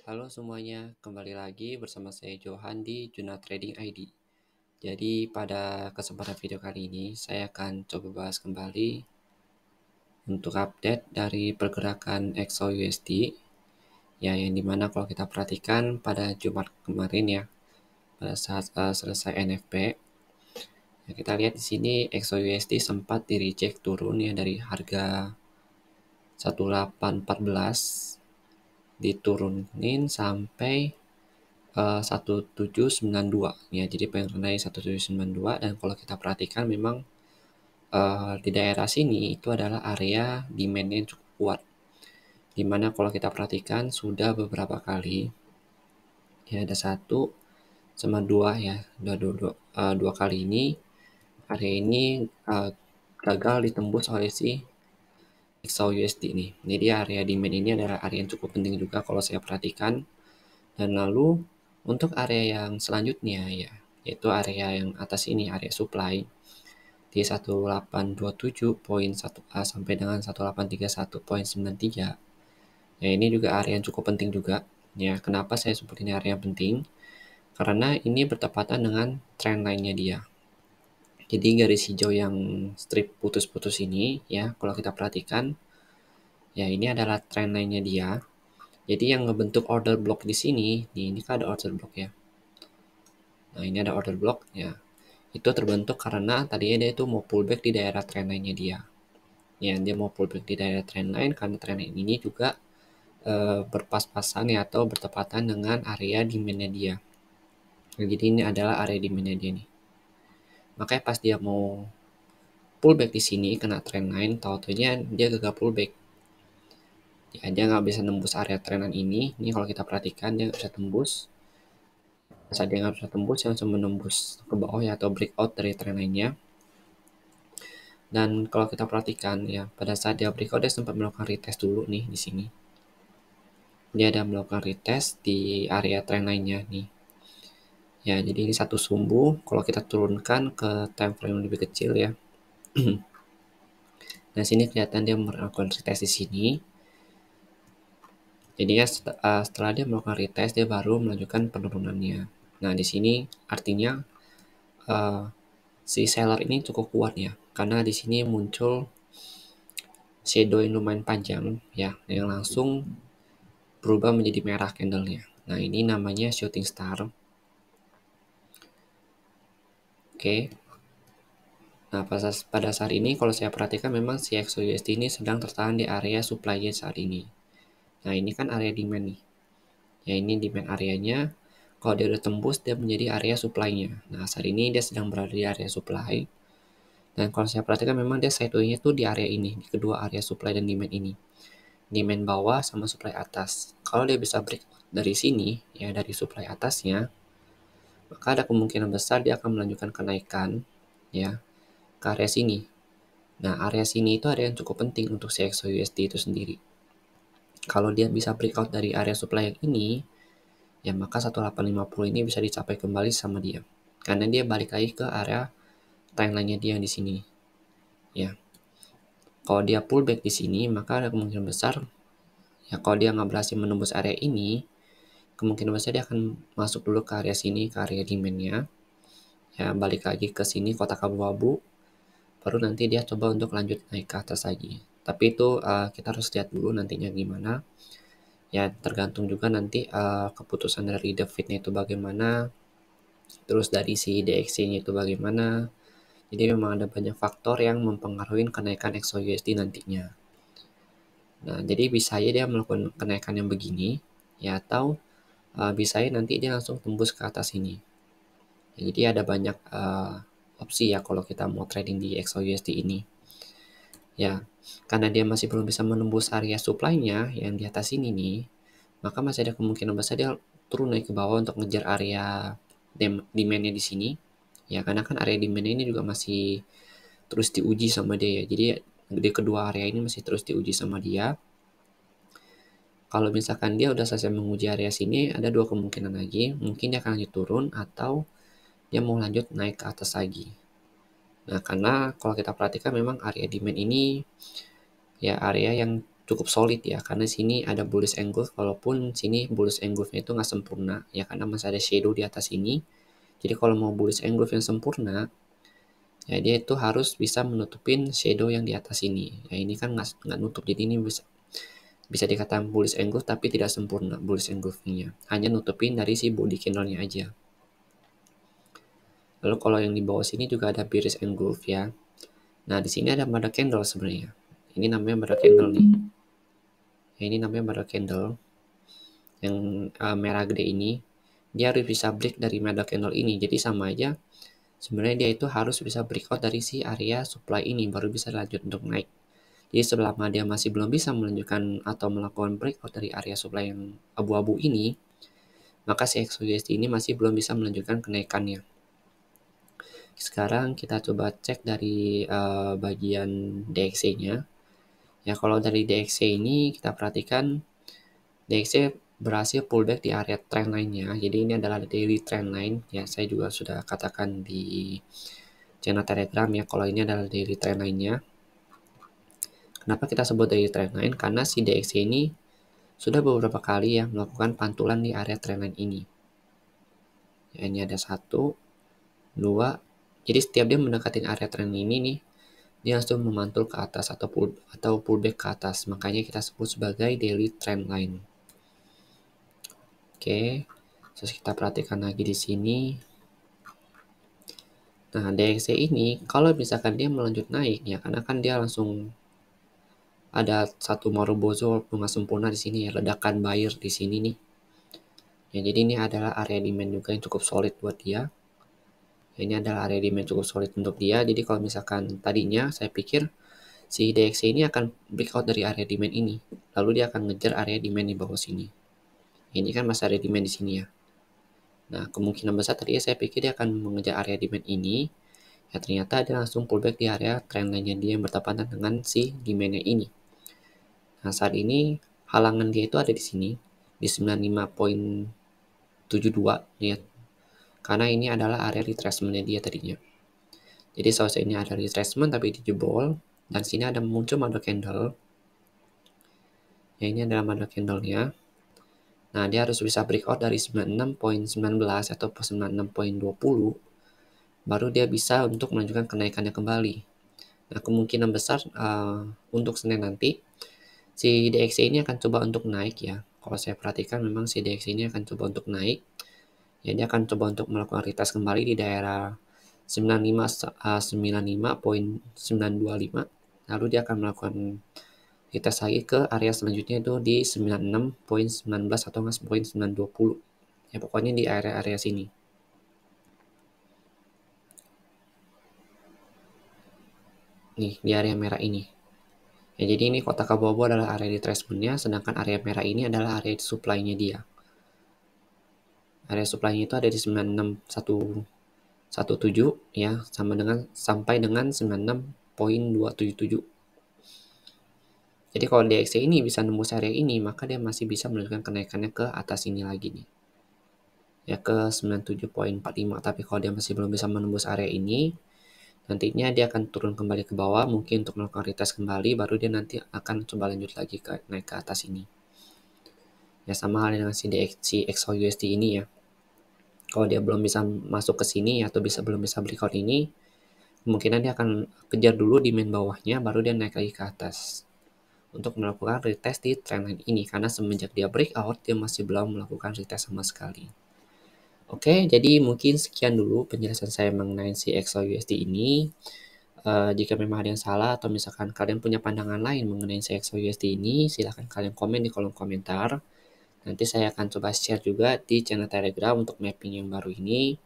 Halo semuanya, kembali lagi bersama saya Johan di Juna Trading ID. Jadi pada kesempatan video kali ini saya akan coba bahas kembali untuk update dari pergerakan XAUUSD ya, yang dimana kalau kita perhatikan pada Jumat kemarin ya, pada saat selesai NFP ya, kita lihat di sini XAUUSD sempat di reject turun ya dari harga 1814 diturunin sampai 1792 ya, jadi pengen naik 1792. Dan kalau kita perhatikan memang di daerah sini itu adalah area demand yang cukup kuat, dimana kalau kita perhatikan sudah beberapa kali ya, ada satu sama dua ya, dua kali ini area ini gagal ditembus oleh si XAUUSD ini. Jadi area demand ini adalah area yang cukup penting juga kalau saya perhatikan. Dan lalu untuk area yang selanjutnya ya, yaitu area yang atas ini, area supply di 1827.1 sampai dengan 1831.93. Ya, ini juga area yang cukup penting juga. Ya, kenapa saya sebut ini area yang penting? Karena ini bertepatan dengan trend line-nya dia. Jadi garis hijau yang strip putus-putus ini ya, kalau kita perhatikan ya, ini adalah trend line-nya dia. Jadi yang ngebentuk order block di sini, ini kan ada order block ya. Nah, ini ada order block ya. Itu terbentuk karena tadinya dia itu mau pullback di daerah trend line-nya dia. Ya, dia mau pullback di daerah trend line karena trend line ini juga berpas-pasan ya, atau bertepatan dengan area demand-nya dia. Nah, jadi ini adalah area demand-nya dia nih. Makanya pas dia mau pullback di sini kena trend line, tau-taunya dia gagal pullback. Ya, dia nggak bisa nembus area trend line ini. Ini kalau kita perhatikan dia nggak bisa tembus. Saat dia nggak bisa tembus, dia langsung menembus ke bawah ya, atau breakout dari trend line-nya. Dan kalau kita perhatikan ya, pada saat dia breakout dia sempat melakukan retest dulu nih di sini. Dia ada melakukan retest di area trend line-nya nih. Ya, jadi ini satu sumbu. Kalau kita turunkan ke time frame lebih kecil ya. Nah, sini kelihatan dia melakukan retest di sini. Jadi ya, setelah dia melakukan retest, dia baru melanjutkan penurunannya. Nah, di sini artinya si seller ini cukup kuat ya, karena di sini muncul shadow yang lumayan panjang ya, yang langsung berubah menjadi merah candlenya. Nah, ini namanya shooting star. Oke. Nah, pada saat ini kalau saya perhatikan memang si XAUUSD ini sedang tertahan di area supply-nya saat ini. Nah, ini kan area demand nih. Ya, ini demand areanya. Kalau dia udah tembus, dia menjadi area supply-nya. Nah, saat ini dia sedang berada di area supply. Dan kalau saya perhatikan memang dia sideway-nya tuh di area ini, di kedua area supply dan demand ini. Demand bawah sama supply atas. Kalau dia bisa breakout dari sini, ya dari supply atasnya, maka ada kemungkinan besar dia akan melanjutkan kenaikan ya ke area sini. Nah, area sini itu area yang cukup penting untuk si XAUUSD itu sendiri. Kalau dia bisa breakout dari area supply yang ini, ya maka 1850 ini bisa dicapai kembali sama dia. Karena dia balik lagi ke area trendline-nya dia yang di sini. Ya. Kalau dia pullback di sini, maka ada kemungkinan besar ya, kalau dia nggak berhasil menembus area ini, kemungkinan besar dia akan masuk dulu ke area sini, ke area demand-nya. Ya, balik lagi ke sini kotak abu-abu, baru nanti dia coba untuk lanjut naik ke atas lagi. Tapi itu kita harus lihat dulu nantinya gimana. Ya, tergantung juga nanti keputusan dari The Fed-nya itu bagaimana, terus dari si DXY-nya itu bagaimana. Jadi memang ada banyak faktor yang mempengaruhi kenaikan XAUUSD nantinya. Nah, jadi bisa aja dia melakukan kenaikan yang begini, ya, atau bisa aja nanti dia langsung tembus ke atas ini. Ya, jadi ada banyak opsi ya kalau kita mau trading di XAUUSD ini. Ya, karena dia masih belum bisa menembus area supply-nya yang di atas ini nih, maka masih ada kemungkinan besar dia turun naik ke bawah untuk ngejar area demand-nya di sini. Ya, karena kan area demand ini juga masih terus diuji sama dia ya. Jadi di kedua area ini masih terus diuji sama dia. Kalau misalkan dia udah selesai menguji area sini, ada dua kemungkinan lagi. Mungkin dia akan lanjut turun atau dia mau lanjut naik ke atas lagi. Nah, karena kalau kita perhatikan memang area demand ini ya area yang cukup solid ya, karena sini ada bullish engulf, walaupun sini bullish engulfnya itu nggak sempurna ya, karena masih ada shadow di atas sini. Jadi kalau mau bullish engulf yang sempurna ya, dia itu harus bisa menutupin shadow yang di atas ini ya. Ini kan nggak nutup, jadi ini bisa dikatakan bullish engulf tapi tidak sempurna bullish engulfnya, hanya nutupin dari si body candle-nya aja. Lalu kalau yang di bawah sini juga ada bearish engulf ya. Nah, di sini ada mother candle sebenarnya. Ini namanya mother candle nih. Ya, ini namanya mother candle yang merah gede ini. Dia harus bisa break dari mother candle ini. Jadi sama aja. Sebenarnya dia itu harus bisa breakout dari si area supply ini baru bisa lanjut untuk naik. Jadi selama dia masih belum bisa melanjutkan atau melakukan breakout dari area supply yang abu-abu ini, maka si XAUUSD ini masih belum bisa melanjutkan kenaikannya. Sekarang kita coba cek dari bagian DXY-nya. Ya, kalau dari DXY ini kita perhatikan DXY berhasil pullback di area trendline-nya. Jadi ini adalah daily trendline ya, saya juga sudah katakan di channel Telegram ya, kalau ini adalah daily trendline-nya. Kenapa kita sebut daily trendline? Karena si DXY ini sudah beberapa kali ya melakukan pantulan di area trendline ini. Ya, ini ada 1, 2. Jadi setiap dia mendekati area trendline ini nih, dia langsung memantul ke atas atau pullback ke atas. Makanya kita sebut sebagai daily trend line. Oke, terus kita perhatikan lagi di sini. Nah, DXY ini kalau misalkan dia melanjut naik ya, karena kan dia langsung ada satu Marubozu bunga sempurna di sini ya, ledakan buyer di sini nih. Ya, jadi ini adalah area demand juga yang cukup solid buat dia. Ya, ini adalah area demand cukup solid untuk dia. Jadi kalau misalkan tadinya saya pikir si DXY ini akan breakout dari area demand ini, lalu dia akan ngejar area demand di bawah sini. Ini kan masih area demand di sini ya. Nah, kemungkinan besar tadi saya pikir dia akan mengejar area demand ini. Ya, ternyata dia langsung pullback di area trendline-nya dia yang bertepatan dengan si demand-nya ini. Nah, saat ini halangan dia itu ada di sini, di 95.72 ya. Karena ini adalah area retracement-nya dia tadinya. Jadi seharusnya ini ada retracement tapi dijebol, dan sini ada muncul mother candle. Ya, ini adalah mother candle-nya. Nah, dia harus bisa breakout dari 96.19 atau 96.20, baru dia bisa untuk melanjutkan kenaikannya kembali. Nah, kemungkinan besar untuk Senin nanti, si DXY ini akan coba untuk naik ya. Kalau saya perhatikan memang si DXY ini akan coba untuk naik. Ya, dia akan coba untuk melakukan retest kembali di daerah 95.925. Lalu dia akan melakukan retest lagi ke area selanjutnya itu di 96.19 atau 9.20. Ya, pokoknya di area-area sini. Nih, di area merah ini. Ya, jadi ini kotak abu-abu adalah area retracement-nya, sedangkan area merah ini adalah area supply-nya dia. Area supply-nya itu ada di 96.117 ya, sampai dengan 96.277. Jadi kalau DXY ini bisa nembus area ini, maka dia masih bisa melanjutkan kenaikannya ke atas ini lagi nih. Ya, ke 97.45. Tapi kalau dia masih belum bisa menembus area ini, nantinya dia akan turun kembali ke bawah, mungkin untuk melakukan retest kembali, baru dia nanti akan coba lanjut lagi naik ke atas ini. Ya, sama halnya dengan si XAUUSD ini ya. Kalau dia belum bisa masuk ke sini atau belum bisa breakout ini, kemungkinan dia akan kejar dulu di main bawahnya, baru dia naik lagi ke atas untuk melakukan retest di trendline ini, karena semenjak dia breakout dia masih belum melakukan retest sama sekali. Oke, jadi mungkin sekian dulu penjelasan saya mengenai si XAUUSD ini. Jika memang ada yang salah atau misalkan kalian punya pandangan lain mengenai si XAUUSD ini, silahkan kalian komen di kolom komentar. Nanti saya akan coba share juga di channel Telegram untuk mapping yang baru ini.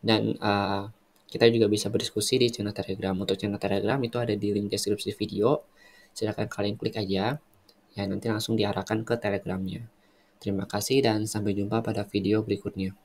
Dan kita juga bisa berdiskusi di channel Telegram. Untuk channel Telegram itu ada di link deskripsi video. Silahkan kalian klik aja. Ya, nanti langsung diarahkan ke Telegramnya. Terima kasih dan sampai jumpa pada video berikutnya.